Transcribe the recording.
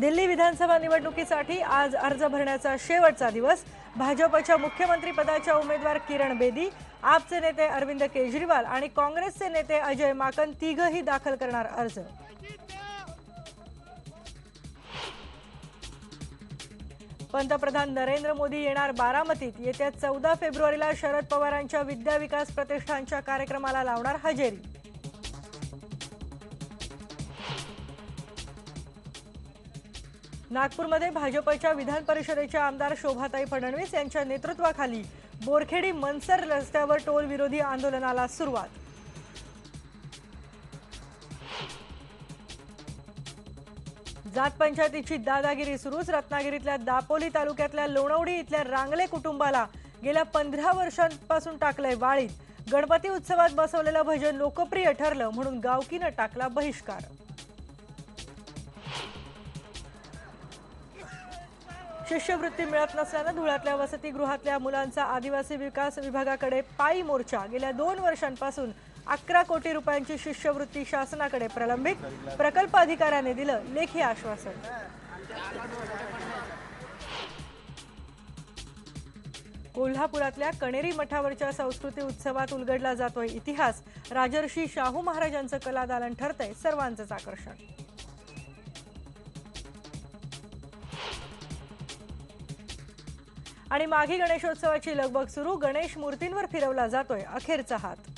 दिल्ली विधानसभा निवडणुकीसाठी आज अर्ज भरण्याचा शेवटचा दिवस। भाजपच्या मुख्यमंत्री पदाच्या उमेदवार किरण बेदी, आपचे नेते अरविंद केजरीवाल आणि काँग्रेसचे नेते अजय माकन तिघही दाखल करणार अर्ज। पंतप्रधान नरेंद्र मोदी येणार बारामतीत। येत्या 14 फेब्रुवारीला शरद पवारांच्या विद्या विकास प्रतिष्ठानच्या कार्यक्रमाला लावणार हजेरी। नागपूरमध्ये भाजपच्या विधान परिषदेच्या आमदार शोभाताई फडणवीस यांच्या नेतृत्वाखाली बोरखेडी मनसर रस्त्यावर टोल विरोधी आंदोलनाला सुरुवात। जात पंचायतीची दादागिरी सुरूच। रत्नागिरीतल्या दापोली तालुक्यातल्या लोणवडी इथल्या रांगले कुटुंबाला गेल्या 15 वर्षांपासून टाकलंय वाळीत। गणपती उत्सवात बसवलेलं भजन लोकप्रिय ठरलं म्हणून गावकीनं टाकला बहिष्कार। शिष्यवृत्ती मिळत नसल्याने धुळ्यातल्या वसतिगृहातल्या मुलांचा आदिवासी विकास विभागाकडे पायी मोर्चा। गेल्या 2 वर्षांपासून 11 कोटी रुपयांची शिष्यवृत्ती शासनाकडे प्रलंबित। प्रकल्प अधिकाऱ्याने दिलं लेखी आश्वासन। कोल्हापुरातल्या कणेरी मठावरच्या संस्कृती उत्सवात उलगडला जातोय इतिहास। राजर्षी शाहू महाराजांचं कलादालन ठरतंय सर्वांचंच आकर्षण। आणि माघी गणेशोत्सवाची लगबग सुरू। गणेश मूर्तींवर फिरवला जातोय अखेरचा हात।